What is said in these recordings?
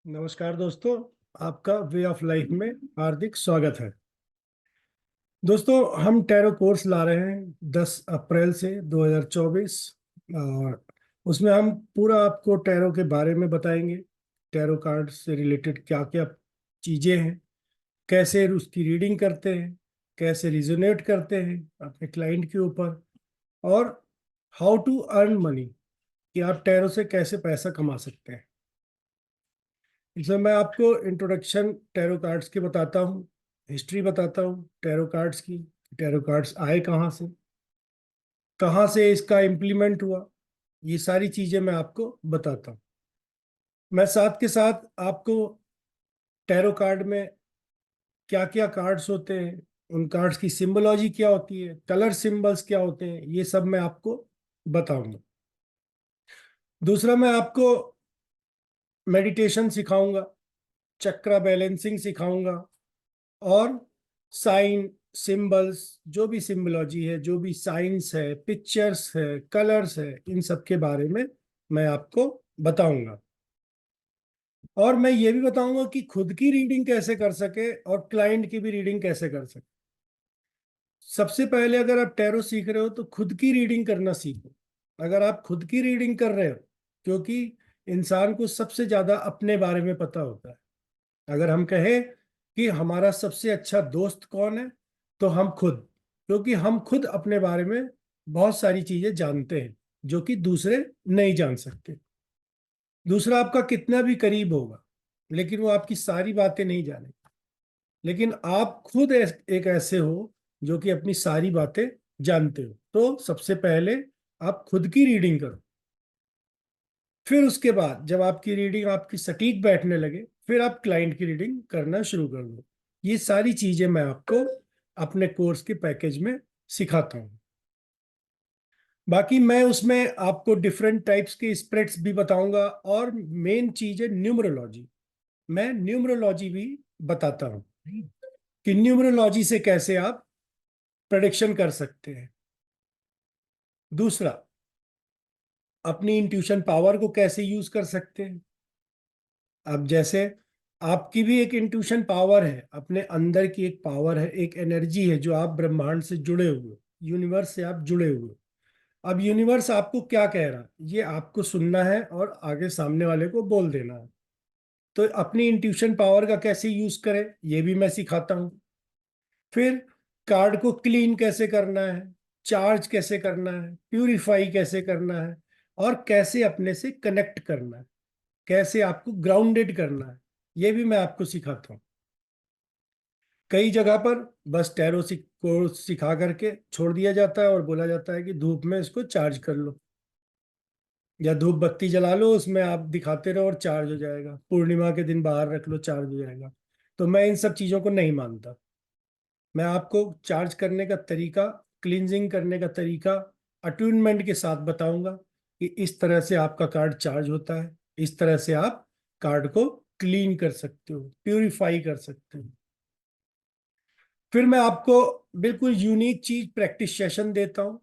नमस्कार दोस्तों, आपका वे ऑफ लाइफ में हार्दिक स्वागत है। दोस्तों, हम टैरो कोर्स ला रहे हैं 10 अप्रैल से 2024 और उसमें हम पूरा आपको टैरो के बारे में बताएंगे। टैरो कार्ड से रिलेटेड क्या क्या चीज़ें हैं, कैसे उसकी रीडिंग करते हैं, कैसे रिजोनेट करते हैं अपने क्लाइंट के ऊपर, और हाउ टू अर्न मनी, कि आप टैरो से कैसे पैसा कमा सकते हैं। इसमें मैं आपको इंट्रोडक्शन टैरो कार्ड्स की बताता हूँ, हिस्ट्री बताता हूँ टैरो कार्ड्स की, टैरो कार्ड्स आए कहाँ से इसका इम्प्लीमेंट हुआ, ये सारी चीज़ें मैं आपको बताता हूँ। मैं साथ के साथ आपको टैरो कार्ड में क्या क्या कार्ड्स होते हैं, उन कार्ड्स की सिंबोलॉजी क्या होती है, कलर सिंबल्स क्या होते हैं, ये सब मैं आपको बताऊंगा। दूसरा, मैं आपको मेडिटेशन सिखाऊंगा, चक्रा बैलेंसिंग सिखाऊंगा, और साइन सिंबल्स, जो भी सिंबोलॉजी है, जो भी साइंस है, पिक्चर्स है, कलर्स है, इन सब के बारे में मैं आपको बताऊंगा। और मैं ये भी बताऊंगा कि खुद की रीडिंग कैसे कर सके और क्लाइंट की भी रीडिंग कैसे कर सके। सबसे पहले अगर आप टैरो सीख रहे हो तो खुद की रीडिंग करना सीखो। अगर आप खुद की रीडिंग कर रहे हो, क्योंकि इंसान को सबसे ज्यादा अपने बारे में पता होता है। अगर हम कहें कि हमारा सबसे अच्छा दोस्त कौन है, तो हम खुद, क्योंकि हम खुद अपने बारे में बहुत सारी चीजें जानते हैं जो कि दूसरे नहीं जान सकते। दूसरा आपका कितना भी करीब होगा, लेकिन वो आपकी सारी बातें नहीं जानेगा। लेकिन आप खुद एक ऐसे हो जो कि अपनी सारी बातें जानते हो। तो सबसे पहले आप खुद की रीडिंग करो। फिर उसके बाद जब आपकी रीडिंग आपकी सटीक बैठने लगे, फिर आप क्लाइंट की रीडिंग करना शुरू कर दो। ये सारी चीजें मैं आपको अपने कोर्स के पैकेज में सिखाता हूँ। बाकी मैं उसमें आपको डिफरेंट टाइप्स के स्प्रेड्स भी बताऊंगा, और मेन चीज है न्यूमरोलॉजी। मैं न्यूमरोलॉजी भी बताता हूँ कि न्यूमरोलॉजी से कैसे आप प्रेडिक्शन कर सकते हैं। दूसरा, अपनी इंट्यूशन पावर को कैसे यूज कर सकते हैं। अब जैसे आपकी भी एक इंट्यूशन पावर है, अपने अंदर की एक पावर है, एक एनर्जी है, जो आप ब्रह्मांड से जुड़े हुए, यूनिवर्स से आप जुड़े हुए। अब यूनिवर्स आपको क्या कह रहा है, ये आपको सुनना है और आगे सामने वाले को बोल देना है। तो अपनी इंट्यूशन पावर का कैसे यूज करें, ये भी मैं सिखाता हूँ। फिर कार्ड को क्लीन कैसे करना है, चार्ज कैसे करना है, प्यूरिफाई कैसे करना है, और कैसे अपने से कनेक्ट करना है, कैसे आपको ग्राउंडेड करना है, ये भी मैं आपको सिखाता हूँ। कई जगह पर बस टैरो को सिखा करके छोड़ दिया जाता है और बोला जाता है कि धूप में इसको चार्ज कर लो, या धूप बत्ती जला लो, उसमें आप दिखाते रहो और चार्ज हो जाएगा, पूर्णिमा के दिन बाहर रख लो चार्ज हो जाएगा। तो मैं इन सब चीज़ों को नहीं मानता। मैं आपको चार्ज करने का तरीका, क्लींजिंग करने का तरीका अट्यूनमेंट के साथ बताऊंगा कि इस तरह से आपका कार्ड चार्ज होता है, इस तरह से आप कार्ड को क्लीन कर सकते हो, प्यूरिफाई कर सकते हो। फिर मैं आपको बिल्कुल यूनिक चीज प्रैक्टिस सेशन देता हूँ।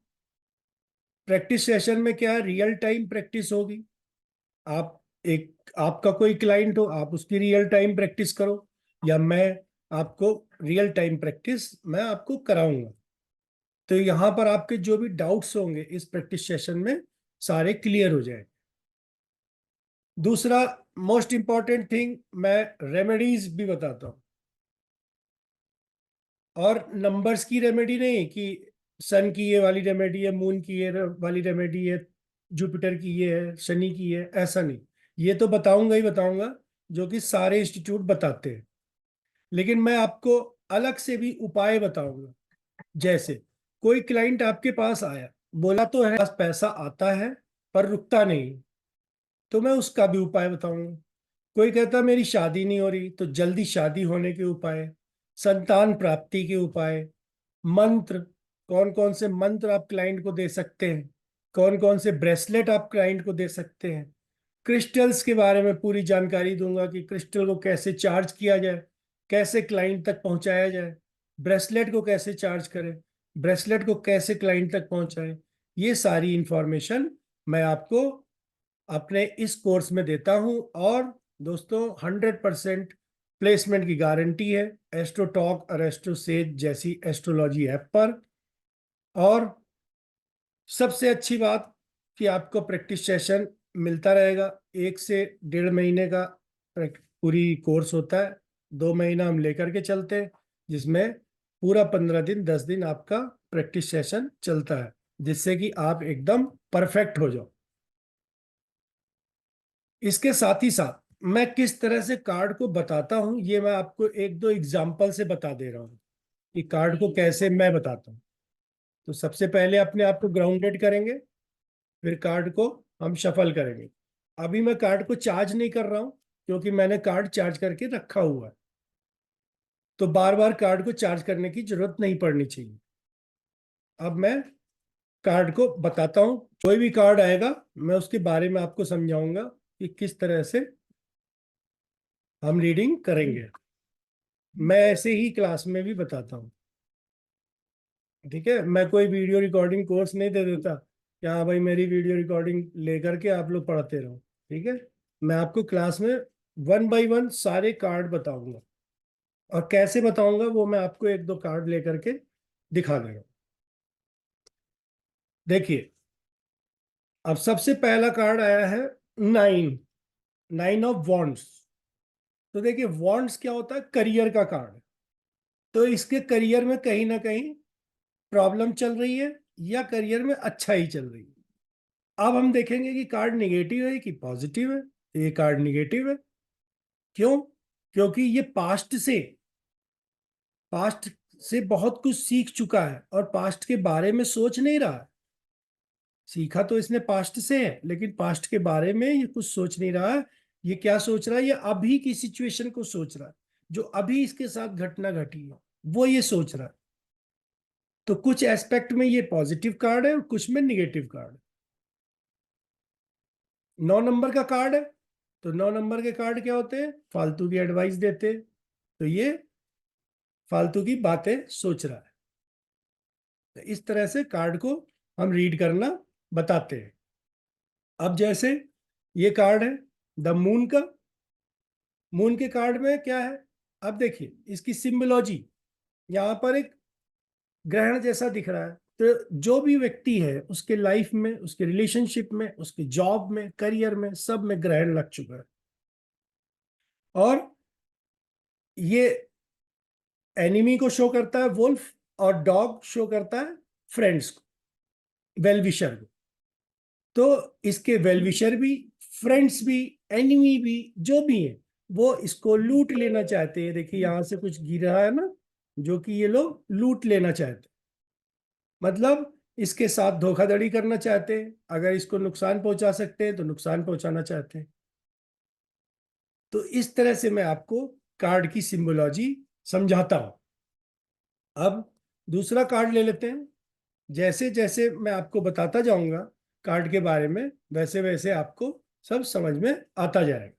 प्रैक्टिस सेशन में क्या है, रियल टाइम प्रैक्टिस होगी। आप एक, आपका कोई क्लाइंट हो, आप उसकी रियल टाइम प्रैक्टिस करो, या मैं आपको रियल टाइम प्रैक्टिस मैं आपको कराऊंगा। तो यहाँ पर आपके जो भी डाउट्स होंगे इस प्रैक्टिस सेशन में सारे क्लियर हो जाए। दूसरा मोस्ट इंपॉर्टेंट थिंग, मैं रेमेडीज भी बताता हूँ। और नंबर्स की रेमेडी नहीं कि सन की ये वाली रेमेडी है, मून की ये वाली रेमेडी है, जुपिटर की ये है, शनि की है, ऐसा नहीं। ये तो बताऊंगा ही बताऊंगा, जो कि सारे इंस्टीट्यूट बताते हैं। लेकिन मैं आपको अलग से भी उपाय बताऊंगा। जैसे कोई क्लाइंट आपके पास आया, बोला तो है पास पैसा आता है पर रुकता नहीं, तो मैं उसका भी उपाय बताऊंगा। कोई कहता मेरी शादी नहीं हो रही, तो जल्दी शादी होने के उपाय, संतान प्राप्ति के उपाय, मंत्र, कौन कौन से मंत्र आप क्लाइंट को दे सकते हैं, कौन कौन से ब्रेसलेट आप क्लाइंट को दे सकते हैं। क्रिस्टल्स के बारे में पूरी जानकारी दूंगा कि क्रिस्टल को कैसे चार्ज किया जाए, कैसे क्लाइंट तक पहुंचाया जाए, ब्रेसलेट को कैसे चार्ज करें, ब्रेसलेट को कैसे क्लाइंट तक पहुंचाएं। ये सारी इंफॉर्मेशन मैं आपको अपने इस कोर्स में देता हूं। और दोस्तों 100% प्लेसमेंट की गारंटी है एस्ट्रोटॉक और एस्ट्रोसेज जैसी एस्ट्रोलॉजी ऐप पर। और सबसे अच्छी बात कि आपको प्रैक्टिस सेशन मिलता रहेगा। 1 से 1.5 महीने का पूरी कोर्स होता है। 2 महीना हम लेकर के चलते हैं, जिसमें पूरा 15 दिन 10 दिन आपका प्रैक्टिस सेशन चलता है, जिससे कि आप एकदम परफेक्ट हो जाओ। इसके साथ ही साथ मैं किस तरह से कार्ड को बताता हूं, ये मैं आपको 1-2 एग्जाम्पल से बता दे रहा हूं कि कार्ड को कैसे मैं बताता हूं। तो सबसे पहले अपने आप को ग्राउंडेड करेंगे, फिर कार्ड को हम शफल करेंगे। अभी मैं कार्ड को चार्ज नहीं कर रहा हूं, क्योंकि मैंने कार्ड चार्ज करके रखा हुआ है, तो बार बार कार्ड को चार्ज करने की जरूरत नहीं पड़नी चाहिए। अब मैं कार्ड को बताता हूं। कोई भी कार्ड आएगा मैं उसके बारे में आपको समझाऊंगा कि किस तरह से हम रीडिंग करेंगे। मैं ऐसे ही क्लास में भी बताता हूँ, ठीक है। मैं कोई वीडियो रिकॉर्डिंग कोर्स नहीं दे देता कि हाँ भाई मेरी वीडियो रिकॉर्डिंग लेकर के आप लोग पढ़ते रहो, ठीक है। मैं आपको क्लास में 1 बाय 1 सारे कार्ड बताऊंगा, और कैसे बताऊंगा वो मैं आपको 1-2 कार्ड लेकर के दिखा दूंगा। देखिए, अब सबसे पहला कार्ड आया है 9, 9 ऑफ वॉन्ड्स। तो देखिए, वॉन्ड्स क्या होता है? करियर का कार्ड। तो इसके करियर में कहीं ना कहीं प्रॉब्लम चल रही है, या करियर में अच्छा ही चल रही है। अब हम देखेंगे कि कार्ड निगेटिव है कि पॉजिटिव है। तो ये कार्ड निगेटिव है। क्यों? क्योंकि ये पास्ट से बहुत कुछ सीख चुका है और पास्ट के बारे में सोच नहीं रहा है। सीखा तो इसने पास्ट से है, लेकिन पास्ट के बारे में ये कुछ सोच नहीं रहा है। ये क्या सोच रहा है? ये अभी की सिचुएशन को सोच रहा है, जो अभी इसके साथ घटना घटी है वो ये सोच रहा है। तो कुछ एस्पेक्ट में ये पॉजिटिव कार्ड है और कुछ में निगेटिव कार्ड है। 9 नंबर का कार्ड है। तो 9 नंबर के कार्ड क्या होते हैं? फालतू की एडवाइस देते हैं। तो ये फालतू की बातें सोच रहा है। तो इस तरह से कार्ड को हम रीड करना बताते हैं। अब जैसे ये कार्ड है द मून का। मून के कार्ड में क्या है? अब देखिए इसकी सिंबोलॉजी। यहाँ पर एक ग्रहण जैसा दिख रहा है। तो जो भी व्यक्ति है उसके लाइफ में, उसके रिलेशनशिप में, उसके जॉब में, करियर में, सब में ग्रहण लग चुका है। और ये एनिमी को शो करता है वुल्फ, और डॉग शो करता है फ्रेंड्स को, वेलविशर को। तो इसके वेलविशर भी, फ्रेंड्स भी, एनिमी भी, जो भी है वो इसको लूट लेना चाहते हैं। देखिए यहां से कुछ गिर रहा है ना, जो कि ये लोग लूट लेना चाहते हैं। मतलब इसके साथ धोखाधड़ी करना चाहते हैं। अगर इसको नुकसान पहुंचा सकते हैं तो नुकसान पहुंचाना चाहते हैं। तो इस तरह से मैं आपको कार्ड की सिंबोलॉजी समझाता हूं। अब दूसरा कार्ड ले लेते हैं। जैसे जैसे मैं आपको बताता जाऊंगा कार्ड के बारे में, वैसे वैसे आपको सब समझ में आता जाएगा।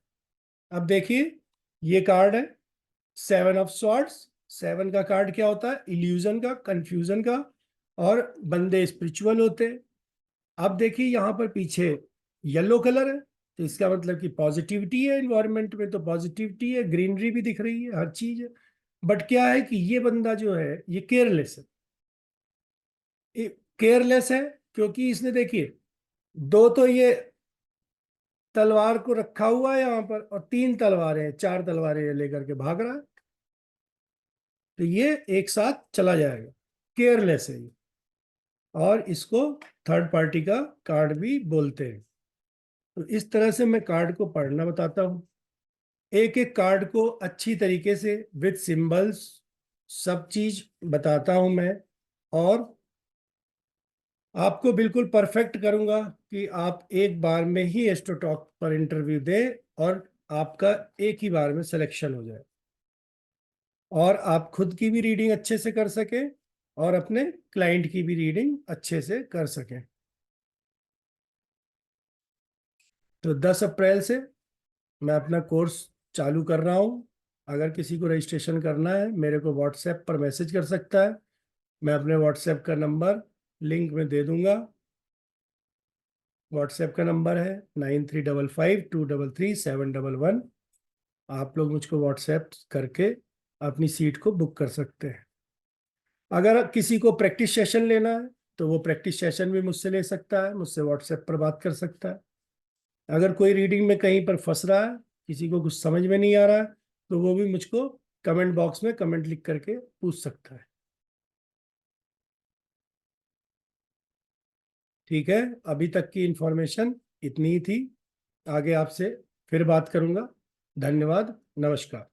अब देखिए, ये कार्ड है 7 ऑफ स्वॉर्ड्स। 7 का कार्ड क्या होता है? इल्यूजन का, कंफ्यूजन का, और बंदे स्पिरिचुअल होते हैं। अब देखिए यहाँ पर पीछे येलो कलर है, तो इसका मतलब कि पॉजिटिविटी है। इन्वायरमेंट में तो पॉजिटिविटी है, ग्रीनरी भी दिख रही है, हर चीज है। बट क्या है कि ये बंदा जो है ये केयरलेस है। केयरलेस है क्योंकि इसने देखिए, दो तो ये तलवार को रखा हुआ है यहाँ पर, और 3 तलवारें हैं, 4 तलवारें ये लेकर के भाग रहा है। तो ये एक साथ चला जाएगा, केयरलेस है ये। और इसको थर्ड पार्टी का कार्ड भी बोलते हैं। तो इस तरह से मैं कार्ड को पढ़ना बताता हूँ। एक एक कार्ड को अच्छी तरीके से विद सिंबल्स सब चीज बताता हूं मैं। और आपको बिल्कुल परफेक्ट करूंगा कि आप एक बार में ही एस्ट्रोटॉक पर इंटरव्यू दें, और आपका एक ही बार में सिलेक्शन हो जाए, और आप खुद की भी रीडिंग अच्छे से कर सकें और अपने क्लाइंट की भी रीडिंग अच्छे से कर सकें। तो 10 अप्रैल से मैं अपना कोर्स चालू कर रहा हूँ। अगर किसी को रजिस्ट्रेशन करना है मेरे को व्हाट्सएप पर मैसेज कर सकता है। मैं अपने व्हाट्सएप का नंबर लिंक में दे दूंगा। व्हाट्सएप का नंबर है 9355233711। आप लोग मुझको व्हाट्सएप करके अपनी सीट को बुक कर सकते हैं। अगर किसी को प्रैक्टिस सेशन लेना है तो वो प्रैक्टिस सेशन भी मुझसे ले सकता है, मुझसे व्हाट्सएप पर बात कर सकता है। अगर कोई रीडिंग में कहीं पर फंस रहा है, किसी को कुछ समझ में नहीं आ रहा है, तो वो भी मुझको कमेंट बॉक्स में कमेंट लिख करके पूछ सकता है। ठीक है, अभी तक की इंफॉर्मेशन इतनी ही थी। आगे आपसे फिर बात करूंगा। धन्यवाद, नमस्कार।